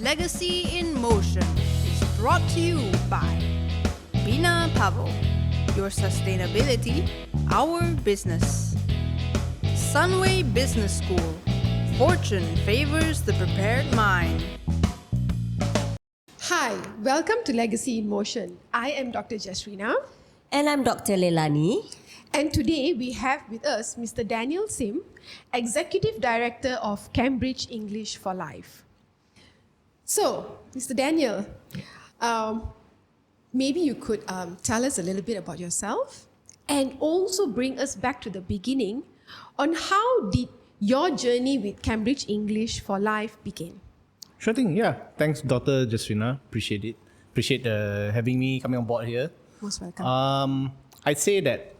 Legacy in Motion is brought to you by BinaPavo, your sustainability, our business. Sunway Business School, fortune favors the prepared mind. Hi, welcome to Legacy in Motion. I am Dr. Jesrina. And I'm Dr. Leilanie. And today we have with us Mr. Daniel Sim, Executive Director of Cambridge English for Life. So, Mr. Daniel, maybe you could tell us a little bit about yourself and also bring us back to the beginning on how did your journey with Cambridge English for Life begin? Sure thing, yeah. Thanks, Dr. Jesrina. Appreciate it. Appreciate having me coming on board here. Most welcome. I'd say that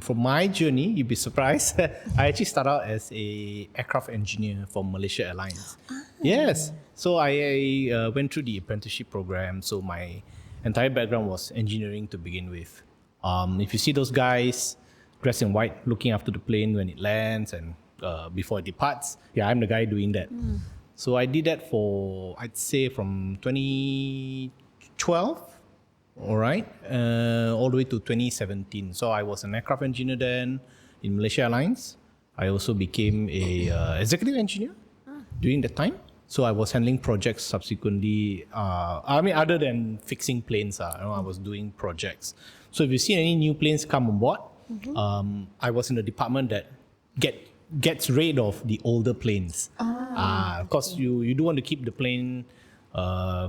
for my journey, you'd be surprised. I actually started out as a aircraft engineer for Malaysia Airlines. Yes. So I went through the apprenticeship program. So my entire background was engineering to begin with. If you see those guys dressed in white, looking after the plane when it lands and before it departs, yeah, I'm the guy doing that. So I did that for, I'd say, from 2012. All right, all the way to 2017. So I was an aircraft engineer then in Malaysia Airlines. I also became a executive engineer during that time. So I was handling projects subsequently. Other than fixing planes, I was doing projects. So if you see any new planes come on board, I was in the department that gets rid of the older planes. Of course, you do want to keep the plane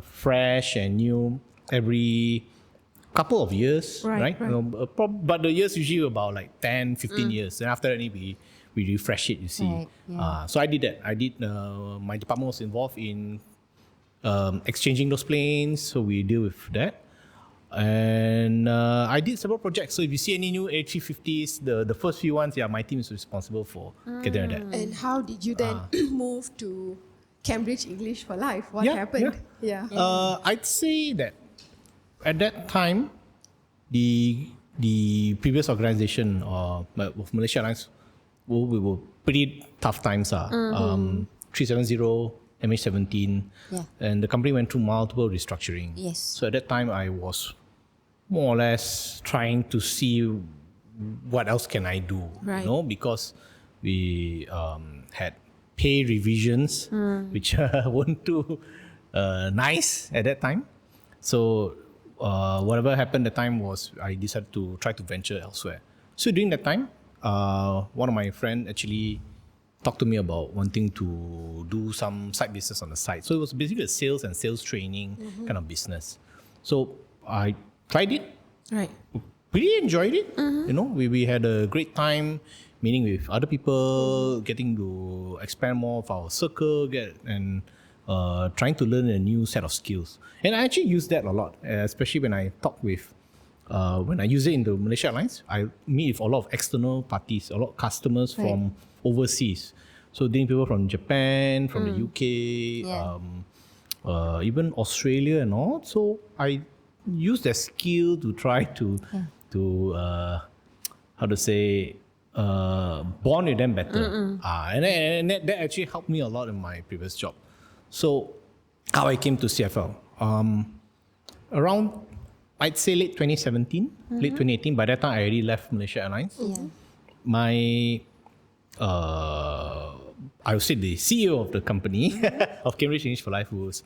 fresh and new every couple of years, right? But the years usually about like 10, 15 years. And after that, we refresh it, you see. Right, yeah. So I did that. My department was involved in exchanging those planes. So we deal with that. And I did several projects. So if you see any new A350s, the first few ones, my team is responsible for getting that. And how did you then move to Cambridge English for Life? What happened? Yeah. I'd say that at that time, the previous organization of Malaysia Airlines, we were pretty tough times. 370, MH17, and the company went through multiple restructuring. Yes. So at that time, I was more or less trying to see what else can I do, Right. because we had pay revisions, which weren't too nice at that time. So whatever happened at the time was I decided to try to venture elsewhere. So during that time, one of my friends actually talked to me about wanting to do some side business on the side. So it was basically a sales and sales training kind of business. So I tried it. Right. Really enjoyed it. We had a great time meeting with other people, getting to expand more of our circle, and trying to learn a new set of skills. And I actually use that a lot, especially when I talk with, when I use it in the Malaysia Airlines, I meet with a lot of external parties, a lot of customers from overseas. So dealing people from Japan, from the UK, even Australia and all. So I use that skill to try to bond with them better. And that actually helped me a lot in my previous job. So how I came to CFL, around, I'd say late 2017, late 2018, by that time I already left Malaysia Airlines. My, I would say the CEO of the company, of Cambridge English for Life, who was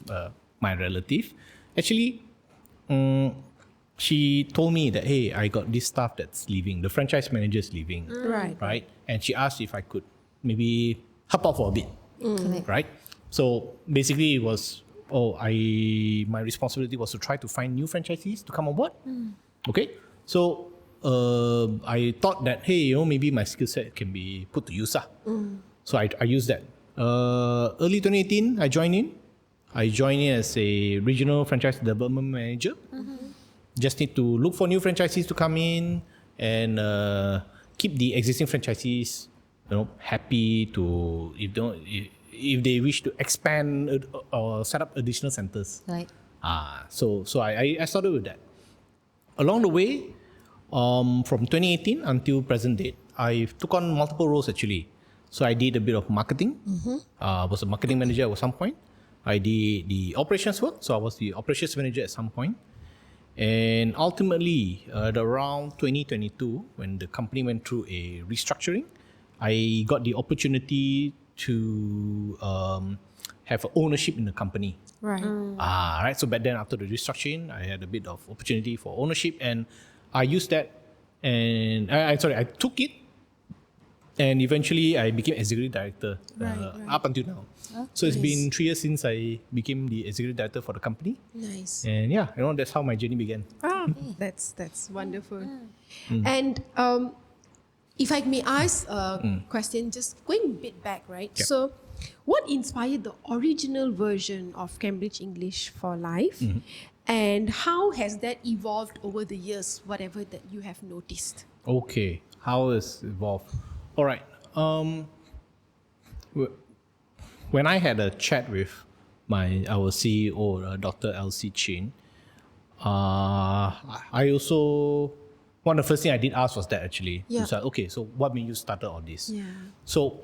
my relative, actually, she told me that, hey, I got this staff that's leaving, the franchise manager is leaving, right? And she asked if I could maybe help out for a bit, right? So basically it was, my responsibility was to try to find new franchisees to come on board. Okay, so I thought that, hey, maybe my skill set can be put to use. So I used that. Early 2018, I joined in. As a regional franchise development manager. Just need to look for new franchisees to come in and keep the existing franchisees, happy to if they wish to expand or set up additional centers. Right. So I started with that. Along the way, from 2018 until present date, I took on multiple roles actually. So I did a bit of marketing. Was a marketing manager at some point. I did the operations work. So I was the operations manager at some point. And ultimately, at around 2022, when the company went through a restructuring, I got the opportunity to have ownership in the company. Right. Right. So back then, after the restructuring, I had a bit of opportunity for ownership, and I used that. And I took it, and eventually I became executive director up until now. So it's been 3 years since I became the executive director for the company. Nice. And yeah, that's how my journey began. That's wonderful. And if I may ask a question, just going a bit back, right? Yep. So, what inspired the original version of Cambridge English for Life? And how has that evolved over the years, whatever that you have noticed? Okay, how has it evolved? All right. When I had a chat with our CEO, Dr. Elsie Chin, I also, one of the first things I did ask was that actually. Yeah. Was like, okay, so what made you started all this? Yeah. So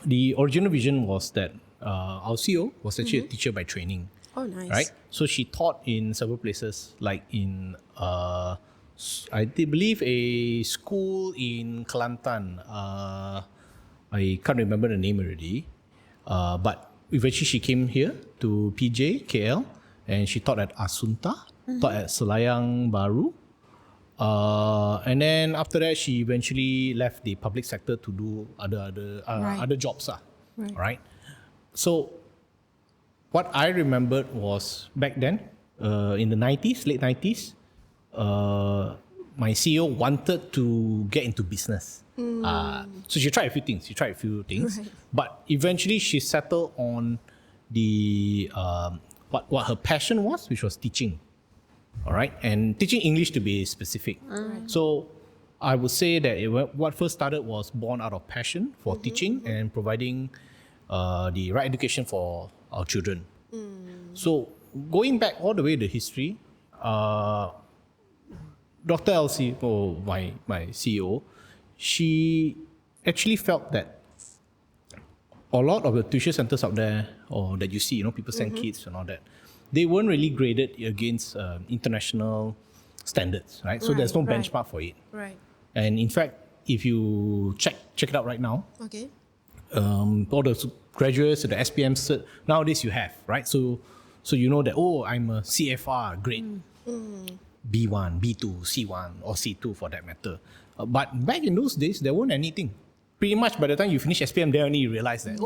the original vision was that our CEO was actually a teacher by training. Oh, nice. Right? So she taught in several places, like in, I believe, a school in Kelantan. I can't remember the name already. But eventually she came here to PJ, KL, and she taught at Asunta, taught at Selayang Baru. And then after that, she eventually left the public sector to do other jobs. Right? So what I remembered was back then, in the 90s, late 90s, my CEO wanted to get into business. So she tried a few things. Right. But eventually she settled on the what her passion was, which was teaching. All right, and teaching English to be specific. So I would say that what first started was born out of passion for teaching and providing the right education for our children. So going back all the way to history, Dr. Elsie, my CEO, she actually felt that a lot of the tuition centers out there, or that you see, people send kids and all that, they weren't really graded against international standards, right? So there's no benchmark for it. Right. And in fact, if you check it out right now, Okay. all the graduates of the SPM cert, nowadays you have, right? So you know that, I'm a CFR grade B1, B2, C1 or C2 for that matter. But back in those days, there weren't anything. Pretty much by the time you finish SPM, then only you realize that,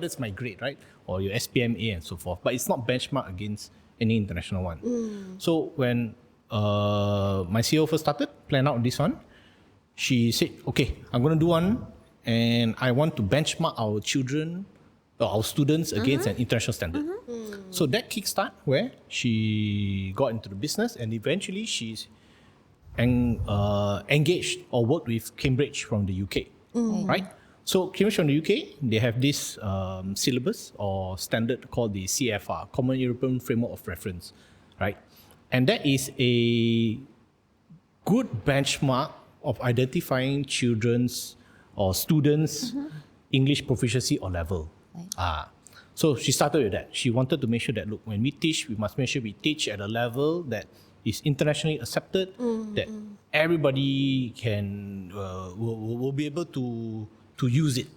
that's my grade, right? Or your SPMA and so forth. But it's not benchmarked against any international one. So when my CEO first started, plan out this one, she said, okay, I'm going to do one, and I want to benchmark our children, or our students against an international standard. So that kickstart where she got into the business, and eventually she's engaged or worked with Cambridge from the UK, right? So Cambridge from the UK, they have this syllabus or standard called the CFR, Common European Framework of Reference, right? And that is a good benchmark of identifying children's or students' English proficiency or level. So she started with that. She wanted to make sure that, look, when we teach, we must make sure we teach at a level that is internationally accepted, that everybody can will be able to use it.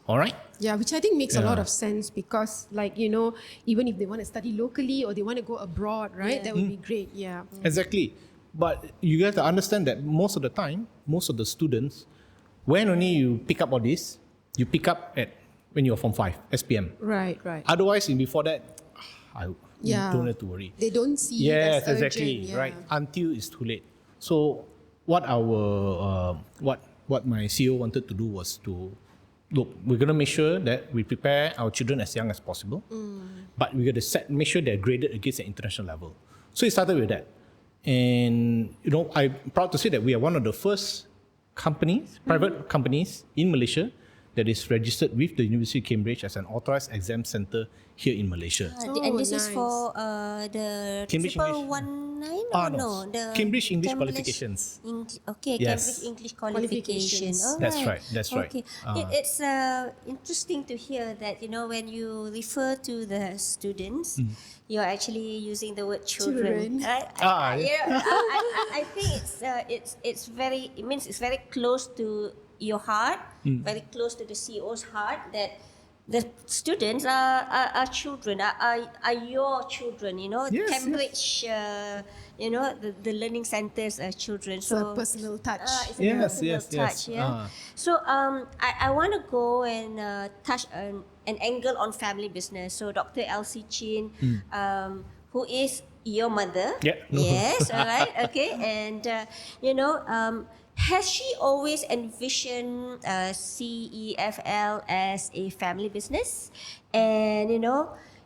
All right? Yeah, which I think makes a lot of sense because, even if they want to study locally or they want to go abroad, right? That would be great. Yeah. Exactly. But you have to understand that most of the time, most of the students, when only you pick up all this, you pick up at when you're Form 5, SPM. Right. Otherwise, before that, you don't have to worry. They don't see it Yes, as exactly. urgent, Right. Until it's too late. So what my CEO wanted to do was to look, we're gonna make sure that we prepare our children as young as possible. But we gotta make sure they're graded against an international level. So it started with that. And I'm proud to say that we are one of the first companies, private companies in Malaysia that is registered with the University of Cambridge as an authorized exam center here in Malaysia. And this is nice. for the Cambridge English. 119 Ah, or no. no? The Cambridge English qualifications. Okay, Yes. Cambridge English qualification. Qualifications. All That's right, that's right. Okay. It's interesting to hear that, when you refer to the students, you're actually using the word children. Children. I think it's very close to your heart, very close to the CEO's heart, that the students are children, are your children, Yes, Cambridge, the learning centers are children. So a personal touch. It's a Yes, personal yes, yes. touch, yeah. So I want to go and touch an angle on family business. So Dr. Elsie Chin, who is your mother. Yeah. Yes, all right, okay. And, has she always envisioned CEFL as a family business? And,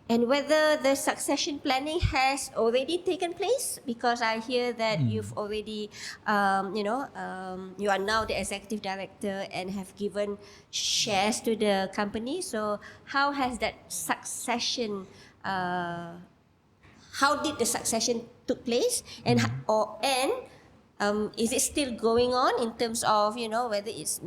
and whether the succession planning has already taken place? Because I hear that you've already, you are now the executive director and have given shares to the company. So how has that succession, how did the succession took place? And, is it still going on in terms of, whether it's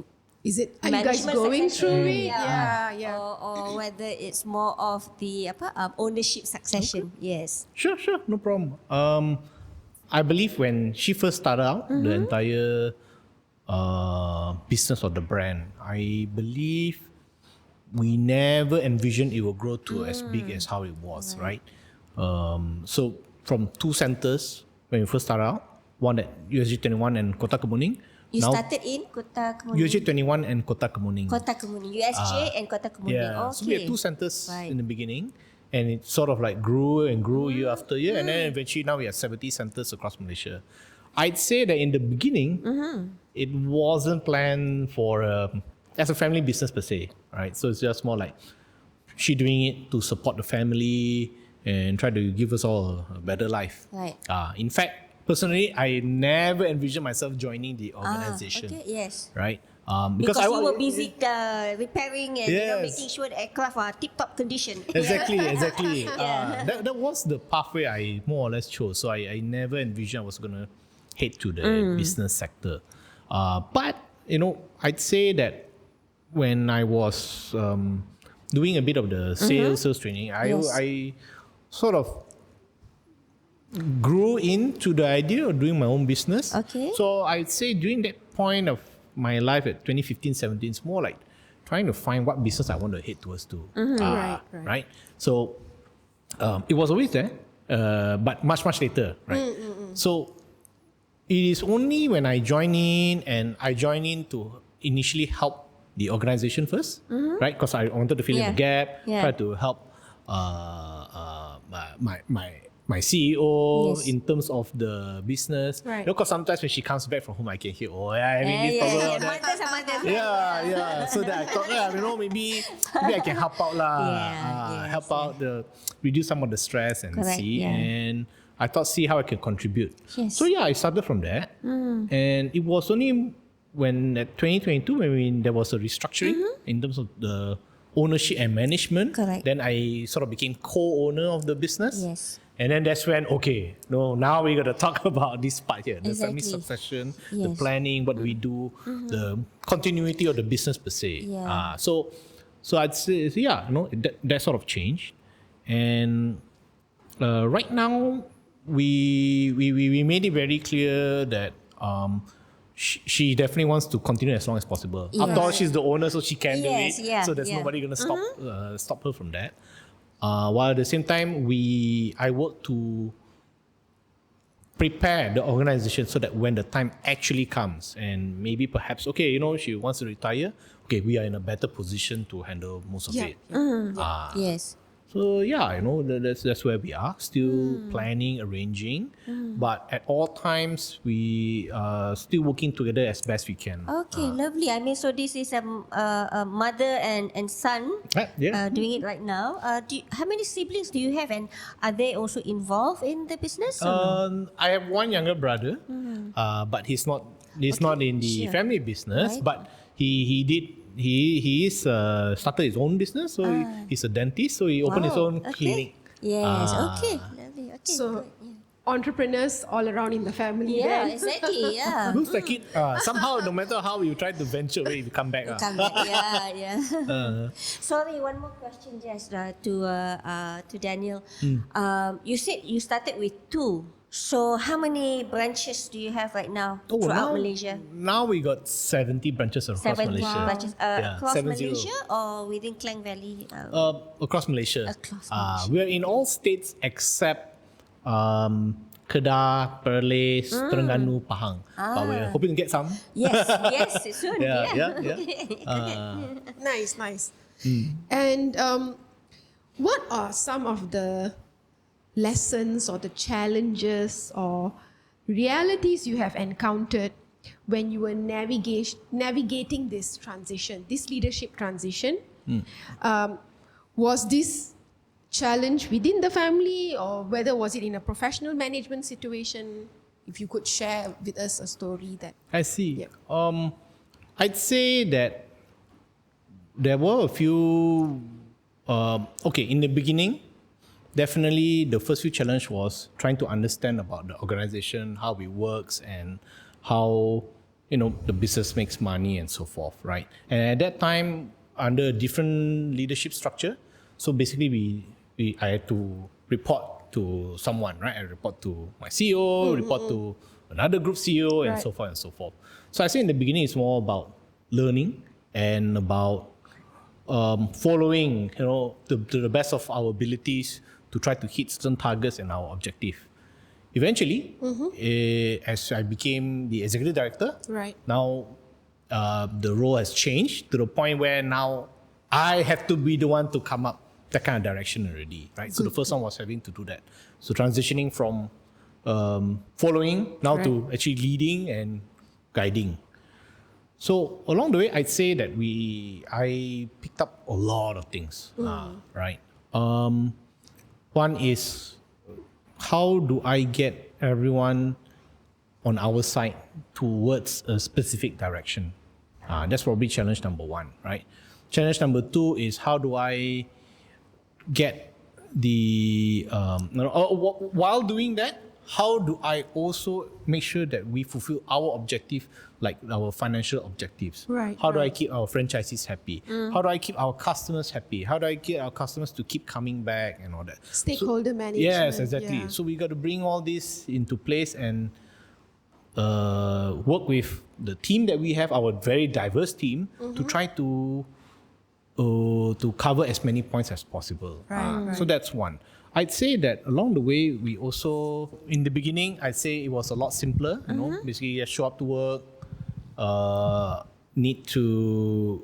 Is it? Are you guys management going succession? through it? Yeah. Or whether it's more of the ownership succession. Yes. Sure, no problem. I believe when she first started out, the entire business of the brand, I believe we never envisioned it will grow to as big as how it was, right? So from 2 centers when we first started out, one at USG 21 and Kota Kemuning. You started in Kota Kemuning. USG 21 and Kota Kemuning. Kota Kemuning, USJ and Kota Kemuning. Yeah, Okay. so we had 2 centers Right. in the beginning, and it sort of like grew and grew year after year, and then eventually now we have 70 centers across Malaysia. I'd say that in the beginning, it wasn't planned for as a family business per se, right? So it's just more like she doing it to support the family and try to give us all a better life. Right. In fact, personally, I never envisioned myself joining the organization. Okay, yes. Right? Because you were busy repairing and Yes. making sure the aircraft are tip-top condition. Exactly. That was the pathway I more or less chose. So I never envisioned I was going to head to the business sector. But, I'd say that when I was doing a bit of the sales training, I sort of grew into the idea of doing my own business. Okay. So I'd say during that point of my life at 2015-17, it's more like trying to find what business I want to head towards to. Right. So it was always there, but much later. Right. So it is only when I joined in to initially help the organization first, right? Because I wanted to fill in the gap, try to help my CEO in terms of the business. Right. Because sometimes when she comes back from home, I can hear, this problem or that. Yeah. So that I thought, maybe I can help out reduce some of the stress and see. And I thought, see how I can contribute. Yes. So I started from there. And it was only when at 2022, when there was a restructuring in terms of the ownership and management, then I sort of became co-owner of the business. Yes. And then that's when, now we got to talk about this part here, the family succession, the planning, what we do, the continuity of the business per se. Yeah. So I'd say, that sort of changed. And right now, we made it very clear that she definitely wants to continue as long as possible. After all, she's the owner, so she can do it. Yeah, so there's nobody going to stop her from that. While at the same time, I work to prepare the organization so that when the time actually comes and maybe perhaps, she wants to retire, we are in a better position to handle most of it. Yes. So that's where we are, still planning, arranging, but at all times we are still working together as best we can. Okay, lovely. I mean, so this is a mother and son doing it right now. How many siblings do you have, and are they also involved in the business? I have one younger brother, but he's not in the family business, Right. but he did he is started his own business. So he's a dentist. So he opened his own clinic. Yes. Okay. Lovely. Okay. So, good, yeah. entrepreneurs all around in the family. Yeah, then. exactly. Yeah. Looks like it. Somehow, no matter how you try to venture away, you come back. Come back. Yeah. Sorry, one more question, Jess, to Daniel. You said you started with 2. So how many branches do you have right now throughout Malaysia? Now we got 70 branches across 70 Malaysia. branches across 70. Malaysia or within Klang Valley? Across Malaysia. Across Malaysia. We are in all states except Kedah, Perlis, Terengganu, Pahang. But we're hoping to get some. Yes, soon. Yeah. Nice. And what are some of the lessons or the challenges or realities you have encountered when you were navigating this transition, this leadership transition? Was this challenge within the family, or whether was it in a professional management situation? If you could share with us a story that... I see. Yeah. I'd say that there were a few... in the beginning, definitely the first few challenge was trying to understand about the organization, how it works, and how the business makes money and so forth, right? And at that time, under a different leadership structure, so basically I had to report to someone, right? I report to my CEO, report to another group CEO, and so forth and so forth. So I say in the beginning, it's more about learning and about following, to the best of our abilities to try to hit certain targets and our objective. Eventually, as I became the executive director, now the role has changed to the point where now I have to be the one to come up that kind of direction already, right? So the first one was having to do that. So transitioning from following now to actually leading and guiding. So along the way, I'd say that I picked up a lot of things, right? One is, how do I get everyone on our side towards a specific direction? That's probably challenge number 1, right? Challenge number 2 is, how do I get while doing that, how do I also make sure that we fulfill our objective, like our financial objectives? How do I keep our franchisees happy? How do I keep our customers happy? How do I get our customers to keep coming back and all that? Stakeholder management. Yes, exactly. So we got to bring all this into place and work with the team that we have, our very diverse team, to try to cover as many points as possible. So that's one. I'd say that along the way, we also, in the beginning, I'd say it was a lot simpler. Basically, just show up to work, need to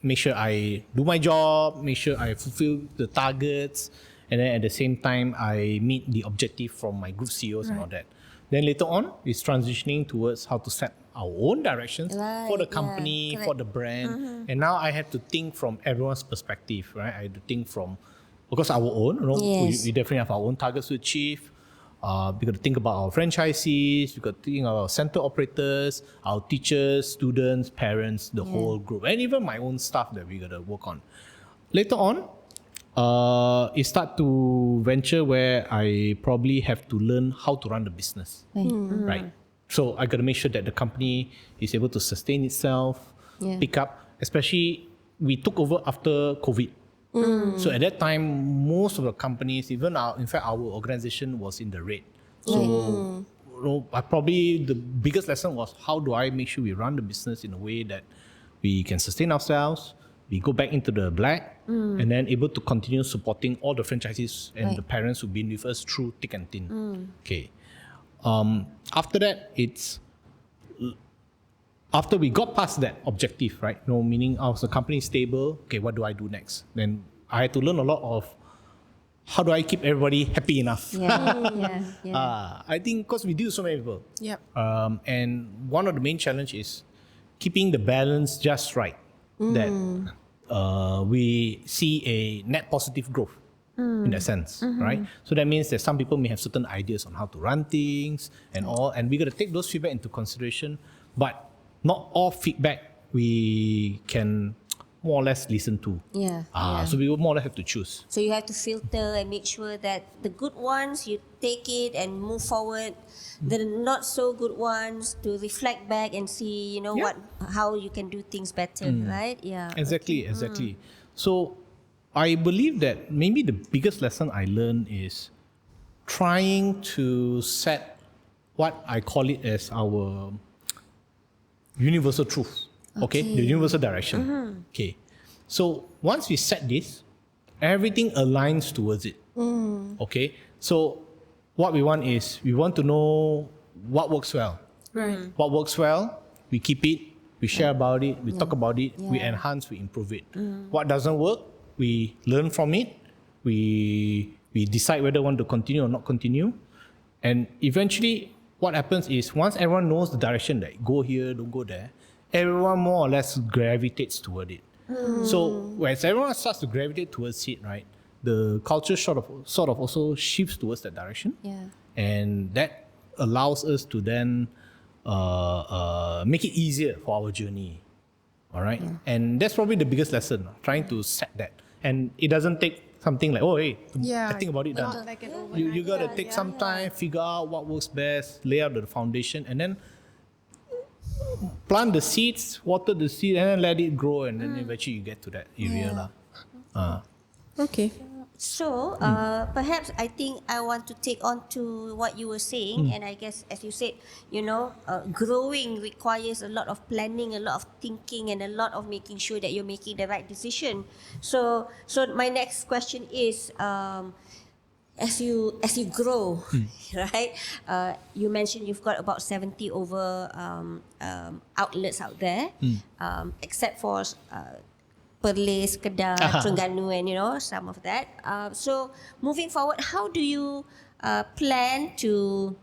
make sure I do my job, make sure I fulfill the targets, and then at the same time, I meet the objective from my group CEOs and all that. Then later on, it's transitioning towards how to set our own directions for the company, for the brand. And now I have to think from everyone's perspective, right? I have to think from, of course, our own. We definitely have our own targets to achieve. We got to think about our franchisees. We got to think about our center operators, our teachers, students, parents, the whole group, and even my own staff that we got to work on. Later on, it start to venture where I probably have to learn how to run the business, right? So I got to make sure that the company is able to sustain itself, pick up. Especially, we took over after COVID. So at that time, most of the companies, even our organization was in the red. So probably the biggest lesson was, how do I make sure we run the business in a way that we can sustain ourselves, we go back into the black, and then able to continue supporting all the franchisees and the parents who've been with us through thick and thin. Okay. After that, after we got past that objective, right? Meaning the company is stable. Okay, what do I do next? Then I had to learn a lot of, how do I keep everybody happy enough? I think because we deal with so many people. And one of the main challenge is keeping the balance just right. That we see a net positive growth in that sense, right? So that means that some people may have certain ideas on how to run things and all, and we got to take those feedback into consideration. But not all feedback we can more or less listen to. Yeah. So we will more or less have to choose. So you have to filter and make sure that the good ones you take it and move forward. The not so good ones to reflect back and see, how you can do things better, right? Yeah. Exactly. So I believe that maybe the biggest lesson I learned is trying to set what I call it as our universal truth. Okay, the universal direction. Okay, so once we set this, everything aligns towards it. Okay, so what we want is we want to know what works well. Right. What works well, we keep it, we share about it, we talk about it, we enhance, we improve it. What doesn't work, we learn from it, we decide whether we want to continue or not continue, and eventually what happens is once everyone knows the direction, that go here, don't go there, everyone more or less gravitates toward it. So as everyone starts to gravitate towards it, right, the culture sort of also shifts towards that direction. Yeah. And that allows us to then make it easier for our journey. All right. And that's probably the biggest lesson, trying to set that. And it doesn't take something like, I think about it done. Not like an You got to take some time, figure out what works best, lay out the foundation, and then plant the seeds, water the seed, and then let it grow, and then eventually you get to that area. Okay. So, perhaps I think I want to take on to what you were saying, and I guess as you said, growing requires a lot of planning, a lot of thinking, and a lot of making sure that you're making the right decision. So my next question is, as you grow, right? You mentioned you've got about 70 over outlets out there, except for Perlis, Kedah, Terengganu, and some of that. So moving forward, how do you plan to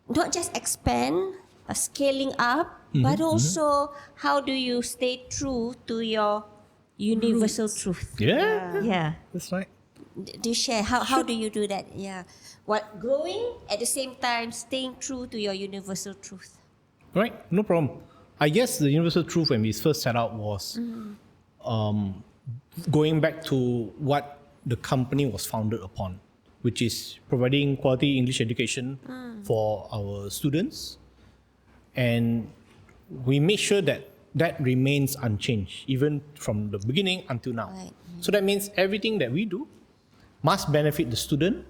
not just expand, scaling up, but also how do you stay true to your universal truth? Yeah. That's right. Do you share how do you do that? Yeah, what growing at the same time staying true to your universal truth. Right, no problem. I guess the universal truth when we first set out was going back to what the company was founded upon, which is providing quality English education for our students, and we make sure that remains unchanged even from the beginning until now. Right. So that means everything that we do must benefit the student.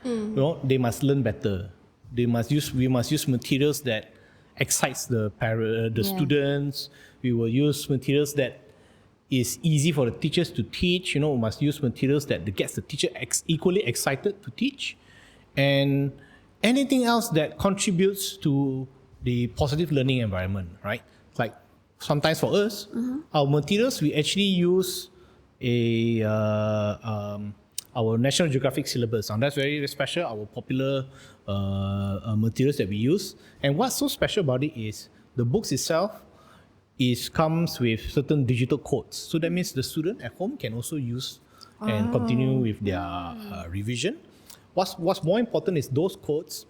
They must learn better. We must use materials that excites the students. We will use materials that is easy for the teachers to teach. We must use materials that gets the teacher equally excited to teach, and anything else that contributes to the positive learning environment. Right, like sometimes for us, our materials we actually use our National Geographic syllabus, and that's very special. Our popular materials that we use, and what's so special about it is the books itself comes with certain digital codes. So that means the student at home can also use and continue with their revision. What's more important is those codes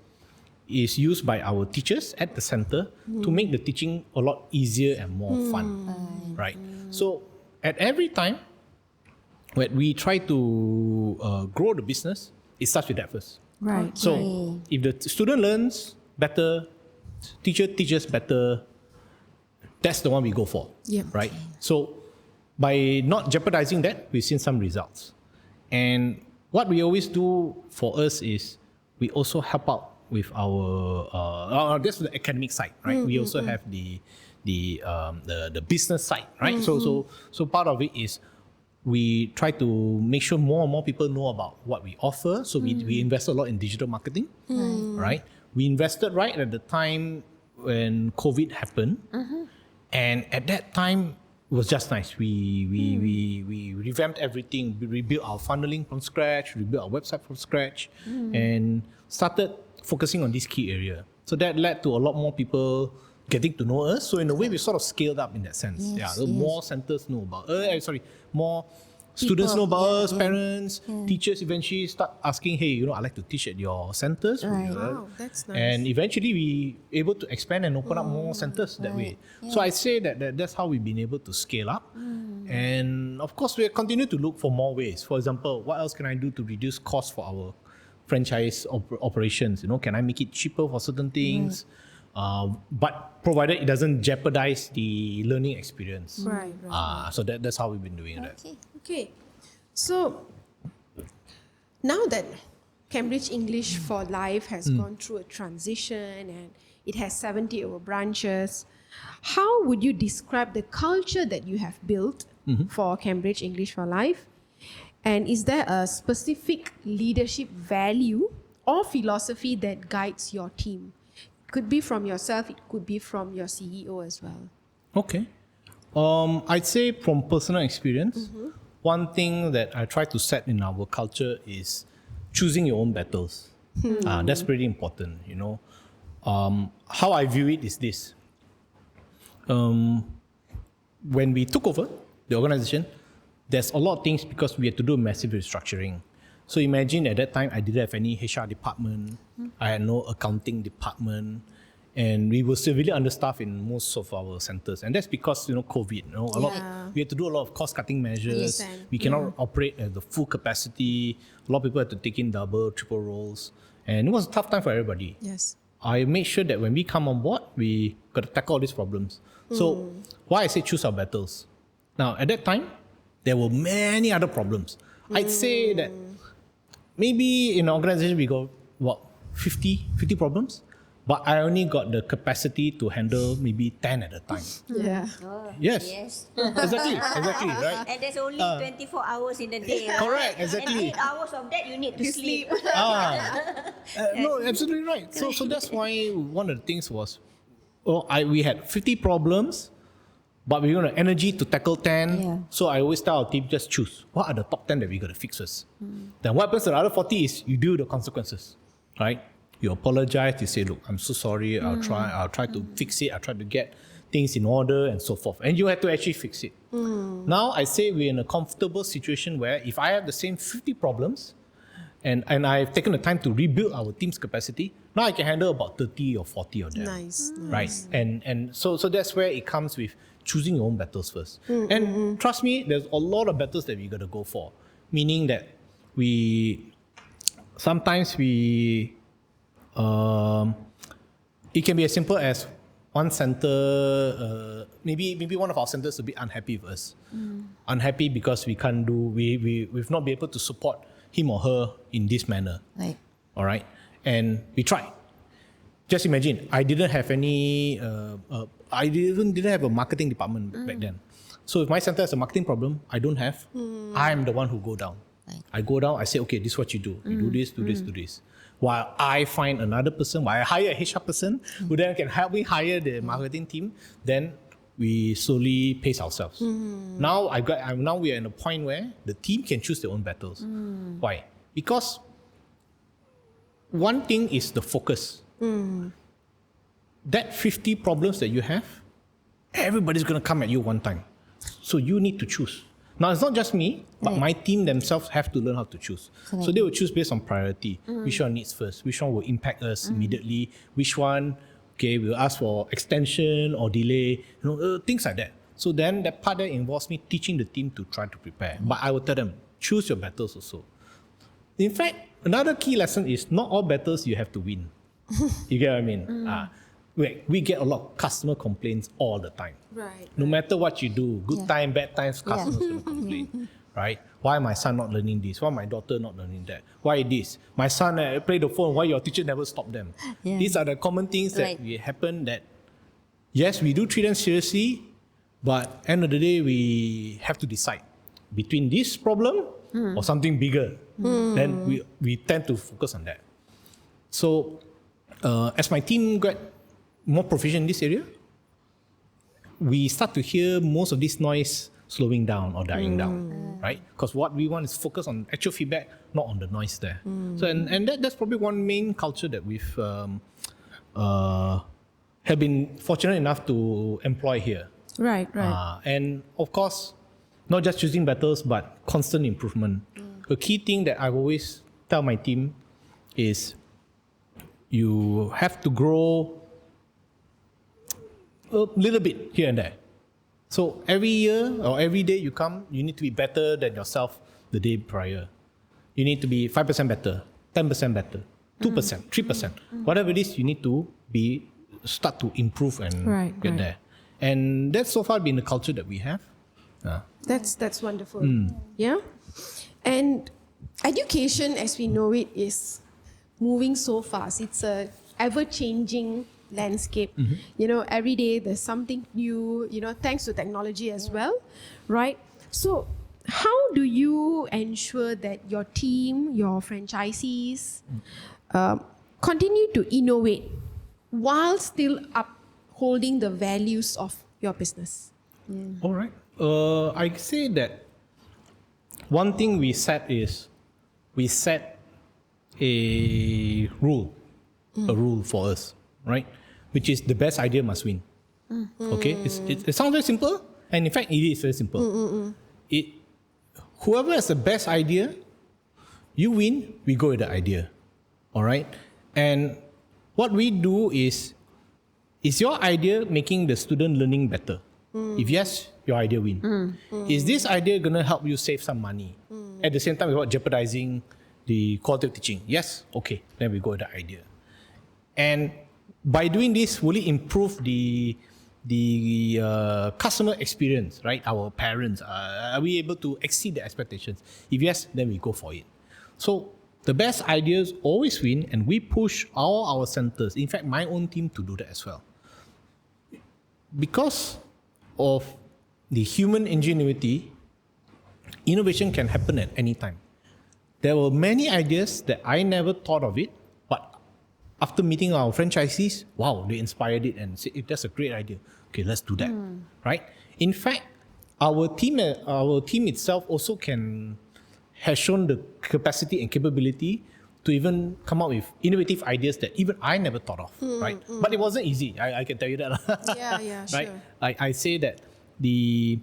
is used by our teachers at the center to make the teaching a lot easier and more fun. Right. So at every time when we try to grow the business, it starts with that first. Right. So if the student learns better, teacher teaches better, that's the one we go for. Yeah. Right. So by not jeopardizing that, we've seen some results. And what we always do for us is we also help out with our that's the academic side, right? We also have the business side, right? So part of it is we try to make sure more and more people know about what we offer. So we invest a lot in digital marketing, right? We invested right at the time when COVID happened, and at that time it was just nice. We revamped everything. We rebuilt our funneling from scratch, rebuilt our website from scratch, and started focusing on this key area. So that led to a lot more people getting to know us. So in a way, we sort of scaled up in that sense. More centers know about. More students know People, about us, parents, teachers eventually start asking, hey, I'd like to teach at your centers. Right. Wow, that's nice. And eventually we able to expand and open up more centers that way. So I say that's how we've been able to scale up. And of course, we continue to look for more ways. For example, what else can I do to reduce costs for our franchise operations? Can I make it cheaper for certain things? But provided it doesn't jeopardize the learning experience. Right. So that's how we've been doing that. Okay. So now that Cambridge English for Life has gone through a transition and it has 70 over branches, how would you describe the culture that you have built for Cambridge English for Life? And is there a specific leadership value or philosophy that guides your team? It could be from yourself, it could be from your CEO as well. Okay. I'd say from personal experience, one thing that I try to set in our culture is choosing your own battles. That's pretty important, How I view it is this. When we took over the organization, there's a lot of things because we had to do massive restructuring. So imagine at that time, I didn't have any HR department. I had no accounting department. And we were severely understaffed in most of our centers. And that's because, COVID. We had to do a lot of cost-cutting measures. Yes. We cannot operate at the full capacity. A lot of people had to take in double, triple roles. And it was a tough time for everybody. Yes. I made sure that when we come on board, we got to tackle all these problems. So why I say choose our battles. Now, at that time, there were many other problems. I'd say that maybe in an organization, we got, 50 problems? But I only got the capacity to handle maybe 10 at a time. Yeah. Yes. Exactly, right? And there's only 24 hours in a day. Right? Correct, exactly. And 8 hours of that you need to sleep. No, absolutely right. So that's why one of the things was, we had 50 problems, but we got energy to tackle 10. Yeah. So I always tell our team, just choose. What are the top 10 that we got to fix first? Then what happens to the other 40 is you deal with the consequences, right? You apologize, you say, look, I'm so sorry, I'll try to fix it, I'll try to get things in order and so forth. And you have to actually fix it. Now I say we're in a comfortable situation where if I have the same 50 problems and I've taken the time to rebuild our team's capacity, now I can handle about 30 or 40 of them. Nice. Right? And so that's where it comes with choosing your own battles first. And trust me, there's a lot of battles that we got to go for. Meaning that sometimes it can be as simple as one center, maybe one of our centers is a bit unhappy with us. Unhappy because we've not been able to support him or her in this manner. Right. All right? And we tried. Just imagine, I didn't have any, I didn't have a marketing department back then. So if my center has a marketing problem, I don't have, I'm the one who go down. Right. I go down, I say, okay, this is what you do. You do this, do this, do this. While I find another person, while I hire a HR person who then can help me hire the marketing team, then we slowly pace ourselves. Now we are in a point where the team can choose their own battles. Why? Because one thing is the focus. That 50 problems that you have, everybody's going to come at you one time. So you need to choose. Now, it's not just me, but my team themselves have to learn how to choose. So they will choose based on priority. Which one needs first? Which one will impact us immediately? Which one, we'll ask for extension or delay, things like that. So then that part that involves me teaching the team to try to prepare. But I will tell them, choose your battles also. In fact, another key lesson is not all battles you have to win. You get what I mean? We get a lot of customer complaints all the time. Right. No matter what you do, good time, bad times, customers will complain. Right? Why my son not learning this? Why my daughter not learning that? Why this? My son play the phone. Why your teacher never stop them? These are the common things that happen that, yes, we do treat them seriously, but end of the day, we have to decide between this problem or something bigger. Then we tend to focus on that. So as my team got more proficient in this area, we start to hear most of this noise slowing down or dying down, right? Because what we want is focus on actual feedback, not on the noise there. So and that's probably one main culture that we've have been fortunate enough to employ here. Right. And of course, not just choosing battles, but constant improvement. A key thing that I always tell my team is you have to grow a little bit here and there. So every year or every day you come, you need to be better than yourself the day prior. You need to be 5% better, 10% better, 2%, 3%. Whatever it is, you need to start to improve and get there. And that's so far been the culture that we have. That's wonderful. Yeah. And education as we know it is moving so fast. It's a ever-changing landscape. Every day there's something new, thanks to technology as well, right? So how do you ensure that your team, your franchisees continue to innovate while still upholding the values of your business? All right. I say that one thing we set a rule for us, right? Which is the best idea must win. Okay, it sounds very simple, and in fact, it is very simple. Whoever has the best idea, you win. We go with the idea, all right. And what we do is your idea making the student learning better? If yes, your idea win. Is this idea going to help you save some money at the same time without jeopardizing the quality of teaching? Yes, okay, then we go with the idea. And by doing this, will it improve the customer experience, right? Our parents, are we able to exceed the expectations? If yes, then we go for it. So the best ideas always win, and we push all our centers, in fact my own team, to do that as well. Because of the human ingenuity, innovation can happen at any time. There were many ideas that I never thought of it, but after meeting our franchisees, wow, they inspired it and said, that's a great idea. Okay, let's do that, right? In fact, our team itself also has shown the capacity and capability to even come up with innovative ideas that even I never thought of, right? But it wasn't easy, I can tell you that. Yeah, right? sure. I say that the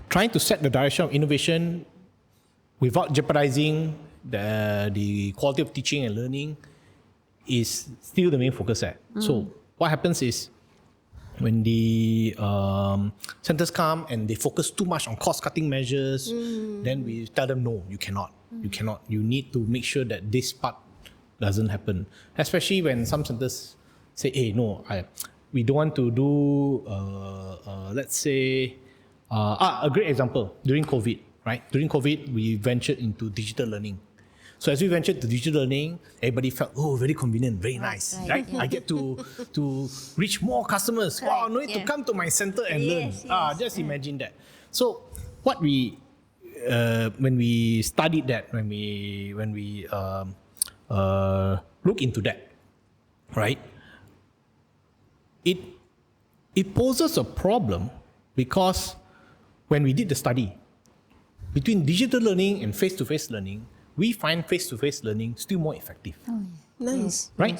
trying to set the direction of innovation without jeopardizing the quality of teaching and learning is still the main focus at. So what happens is when the centers come and they focus too much on cost-cutting measures, then we tell them, no, you cannot. You cannot. You need to make sure that this part doesn't happen. Especially when some centers say, hey, no, we don't want to do, let's say, a great example, during COVID, right? During COVID, we ventured into digital learning. So as we ventured to digital learning, everybody felt, oh, very convenient, very nice, right? I get to reach more customers. Wow, no need to come to my center and learn. Just imagine that. So what we, when we studied that, when we look into that, right? It poses a problem because when we did the study, between digital learning and face-to-face learning, we find face-to-face learning still more effective. Nice. Right?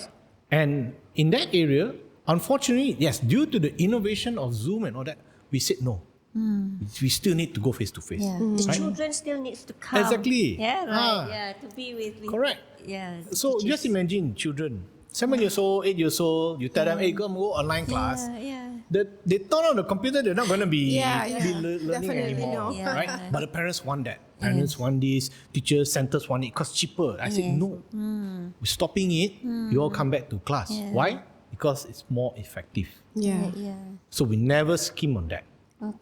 And in that area, unfortunately, yes, due to the innovation of Zoom and all that, we said no. We still need to go face-to-face. Yeah. The children still needs to come. Exactly. Yeah, right. Yeah, to be with Correct. Yeah. So teachers. just imagine children, 7 years old, 8 years old, you tell them, hey, go online class. Yeah. They turn on the computer, they're not going to be learning Definitely anymore. no. Right? But the parents want that. Parents want this, teachers, centers want it because cheaper. I said, no. We're stopping it. You all come back to class. Why? Because it's more effective. Yeah. So we never skim on that.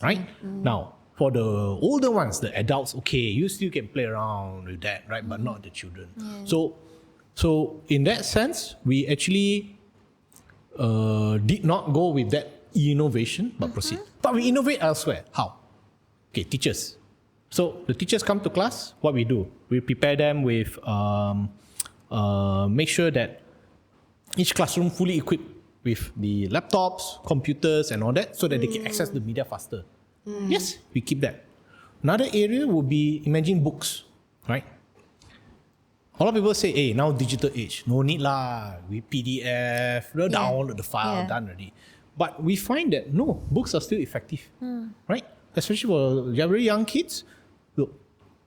Right? Now, for the older ones, the adults, okay, you still can play around with that, right? But not the children. So in that sense, we actually did not go with that innovation, but proceed. But we innovate elsewhere. How? Okay, teachers. So the teachers come to class, what we do? We prepare them with, make sure that each classroom fully equipped with the laptops, computers and all that so that they can access the media faster. Yes, we keep that. Another area would be, imagine books, right? A lot of people say, hey, now digital age, no need lah, we PDF, download the file, done already. But we find that no, books are still effective, right? Especially for very young kids. Look,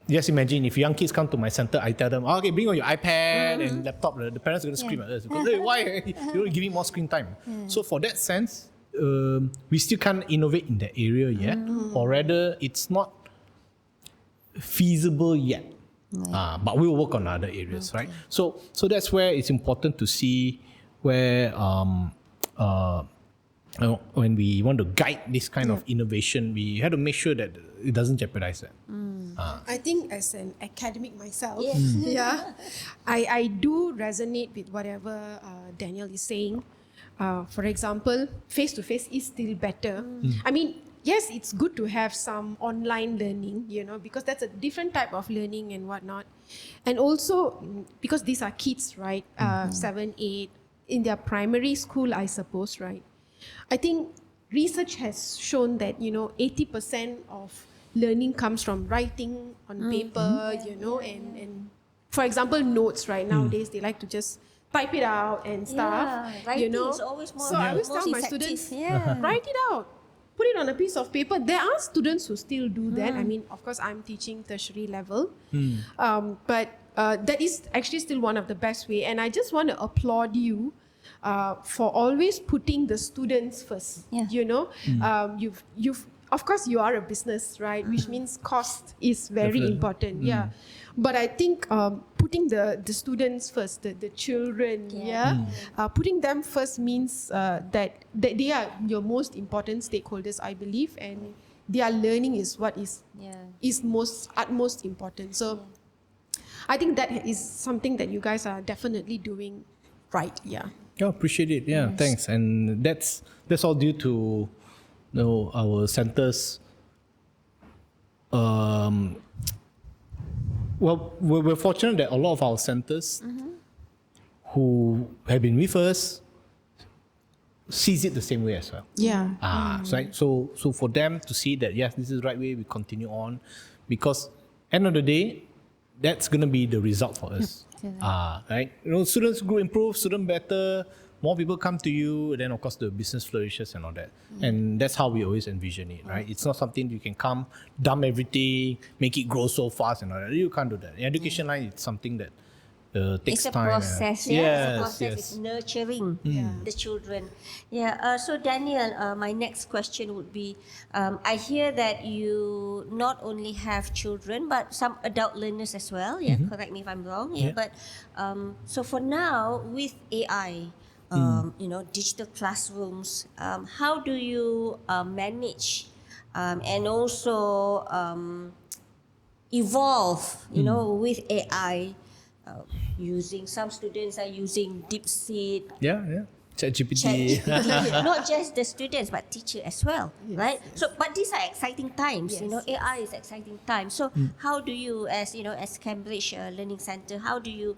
just imagine if young kids come to my center, I tell them, okay, bring on your iPad and laptop. The parents are going to scream at us because, hey, why you're giving more screen time? So for that sense, we still can't innovate in that area yet, or rather, it's not feasible yet. But we'll work on other areas, right? So that's where it's important to see where when we want to guide this kind of innovation, we have to make sure that it doesn't jeopardize that. I think as an academic myself, I do resonate with whatever Daniel is saying. For example, face-to-face is still better. I mean, yes, it's good to have some online learning, because that's a different type of learning and whatnot. And also, because these are kids, right? 7, 8, in their primary school, I suppose, right? I think research has shown that, 80% of learning comes from writing on paper, and for example, notes, right? Nowadays, they like to just type it out and stuff, Writing is always more, So I always most tell my effective. students, write it out. Put it on a piece of paper. There are students who still do that. I mean, of course, I'm teaching tertiary level. But that is actually still one of the best way. And I just want to applaud you for always putting the students first. You've of course you are a business, right? Which means cost is very important. But I think putting the students first, the children, putting them first means that they are your most important stakeholders, I believe, and their learning is what is utmost important. So I think that is something that you guys are definitely doing right. Yeah, appreciate it. Thanks. And that's all due to our centers. Well, we're fortunate that a lot of our centers who have been with us sees it the same way as well. So for them to see that, yes, this is the right way, we continue on, because end of the day, that's going to be the result for us. Right? Students grow, improve, student better, more people come to you, then of course the business flourishes and all that. And that's how we always envision it, right? It's not something you can come, dump everything, make it grow so fast and all that. You can't do that. In education line, it's something that takes time. It's a process. It's a process. It's nurturing the children. So Daniel, my next question would be, I hear that you not only have children, but some adult learners as well. Correct me if I'm wrong. But so for now, with AI, digital classrooms, how do you manage and also evolve, with AI? Using some students are using DeepSeek. ChatGPT. Not just the students, but teacher as well, right? So, but these are exciting times. AI is exciting times. So, how do you, as Cambridge Learning Centre, how do you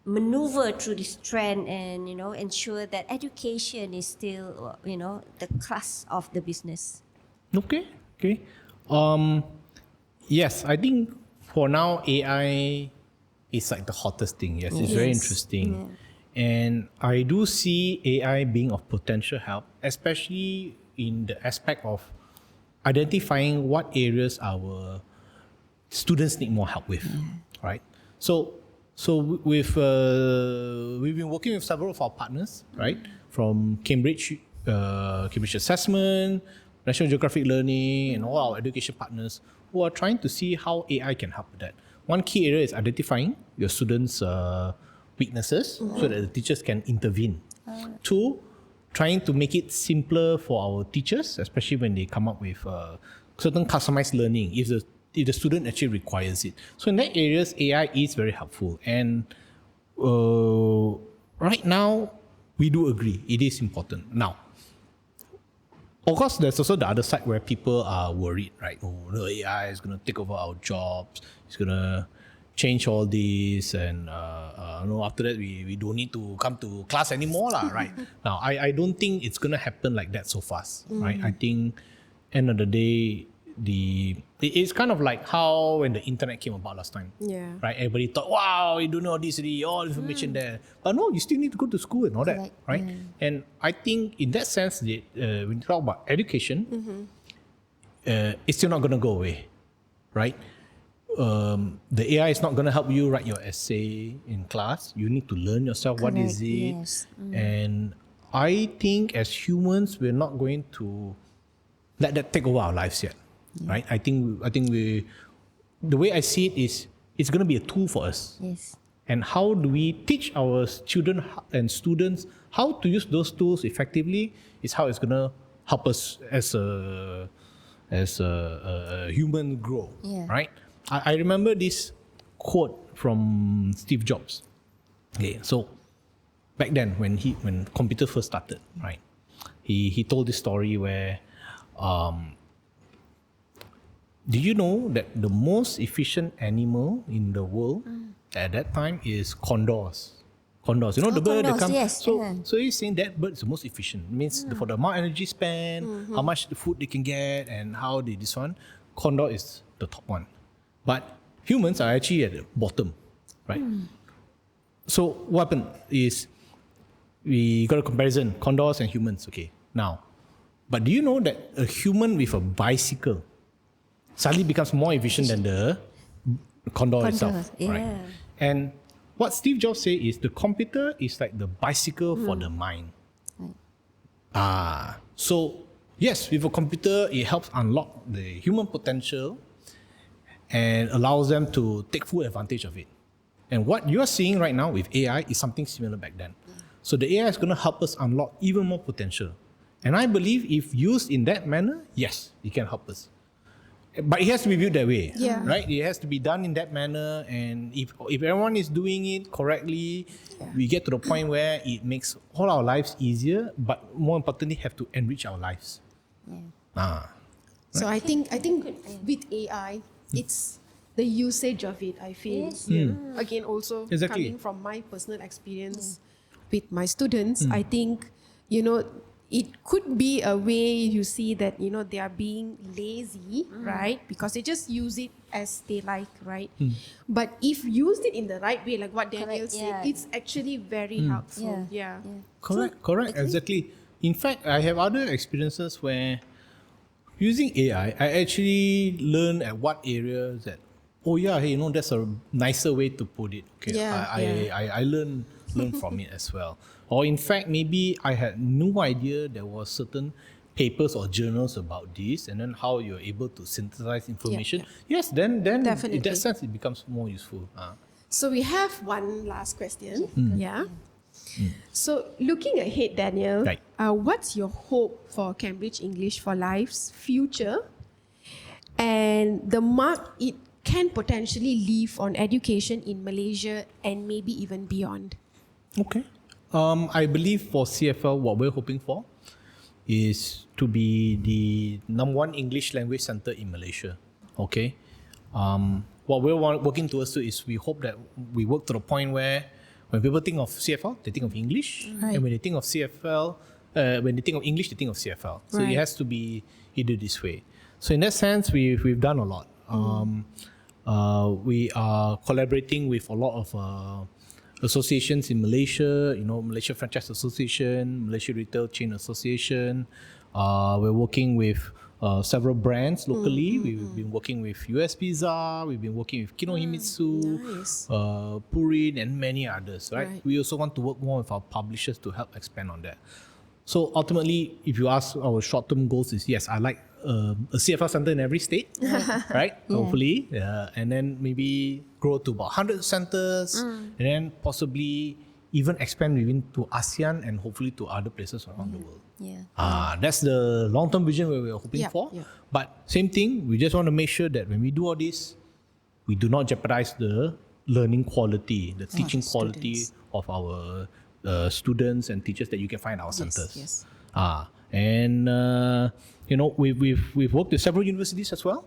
maneuver through this trend and ensure that education is still the crux of the business? Okay. Yes, I think for now AI is like the hottest thing. Yes, it's very interesting. And I do see AI being of potential help, especially in the aspect of identifying what areas our students need more help with, right? So we've been working with several of our partners, right? From Cambridge Assessment, National Geographic Learning, and all our education partners who are trying to see how AI can help with that. One key area is identifying your students' weaknesses so that the teachers can intervene. 2, trying to make it simpler for our teachers, especially when they come up with certain customized learning, if the student actually requires it. So in that areas, AI is very helpful. And right now, we do agree, it is important. Now, of course, there's also the other side where people are worried, right? The AI is going to take over our jobs. It's going to change all this, and after that we don't need to come to class anymore, right? Now, I don't think it's going to happen like that so fast, right? I think end of the day, it's kind of like how when the internet came about last time. Yeah. Right? Everybody thought, wow, you don't know this already, all information there. But no, you still need to go to school and all that. Correct. Right? And I think in that sense, when you talk about education, it's still not going to go away. Right? The AI is not going to help you write your essay in class. You need to learn yourself what is it. Yes. And I think as humans, we're not going to let that take over our lives yet. Right? I think we, the way I see it is, it's going to be a tool for us. Yes. And how do we teach our children and students how to use those tools effectively is how it's going to help us as a human grow. Yeah. Right? I remember this quote from Steve Jobs. Okay, so back then when computer first started, right? He told this story where did you know that the most efficient animal in the world at that time is condors? Condors, you know, the bird that condors, comes. yes. So he's saying that bird is the most efficient. It means for the amount of energy spent, how much the food they can get, and how they this one. Condor is the top one. But humans are actually at the bottom, right? So what happened is we got a comparison, condors and humans, okay, now. But do you know that a human with a bicycle suddenly becomes more efficient than the condor itself? Yeah. Right? And what Steve Jobs said is the computer is like the bicycle for the mind. Right. So yes, with a computer, it helps unlock the human potential and allows them to take full advantage of it. And what you're seeing right now with AI is something similar back then. So the AI is going to help us unlock even more potential. And I believe if used in that manner, yes, it can help us. But it has to be viewed that way, right? It has to be done in that manner. And if everyone is doing it correctly, we get to the point where it makes all our lives easier, but more importantly, have to enrich our lives. So I think with AI, it's the usage of it, I feel. Yes. Again, also Exactly. coming from my personal experience with my students, I think, it could be a way you see that, they are being lazy, right? Because they just use it as they like, right? But if used it in the right way, like what Daniel Correct, said, it's actually very helpful. Yeah. Correct, exactly. In fact, I have other experiences where using AI, I actually learn at what areas that, that's a nicer way to put it. Okay, I learn from it as well. Or in fact, maybe I had no idea there was certain papers or journals about this, and then how you're able to synthesize information. Yes, then Definitely. in that sense, it becomes more useful. So we have one last question. Yeah. So looking ahead, Daniel, Right. What's your hope for Cambridge English for Life's future and the mark it can potentially leave on education in Malaysia and maybe even beyond? Okay. I believe for CFL, what we're hoping for is to be the #1 English language center in Malaysia. Okay. What we're working towards is we hope that we work to the point where when people think of CFL, they think of English, Right. and when they think of CFL, when they think of English, they think of CFL. So Right. it has to be either this way. So in that sense, we've done a lot. We are collaborating with a lot of associations in Malaysia, Malaysia Franchise Association, Malaysia Retail Chain Association. We're working with several brands locally. We've been working with US Pizza, we've been working with Kinohimitsu, Nice. Purin, and many others, right? Right. We also want to work more with our publishers to help expand on that. So ultimately, if you ask our short-term goals is, yes, I like a CFL center in every state, right? Hopefully. And then maybe grow to about 100 centers, and then possibly even expand within to ASEAN and hopefully to other places around the world. Yeah. That's the long-term vision where we're hoping Yeah, for. yeah. But same thing, we just want to make sure that when we do all this, we do not jeopardize the learning quality, the teaching quality of our students and teachers that you can find in our centers. Yes. We've worked with several universities as well.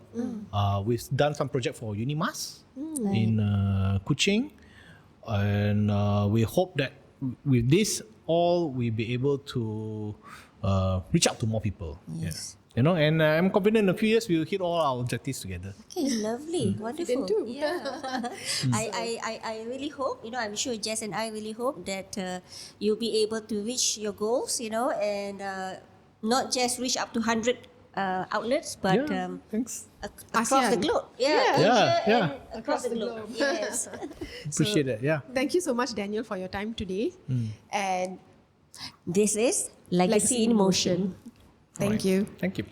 We've done some project for UNIMAS in Kuching, and we hope that with this all we'll be able to reach out to more people. Yes. You know, and I'm confident in a few years we'll hit all our objectives together. Okay, lovely, wonderful. too. Yeah, I really hope, I'm sure Jess and I really hope that you'll be able to reach your goals, and not just reach up to 100 outlets, but Thanks. across the ASEAN. globe. Yeah. And across the globe. Yes. Appreciate it. Yeah. Thank you so much, Daniel, for your time today. And This is Legacy in Motion. thank you. Thank you.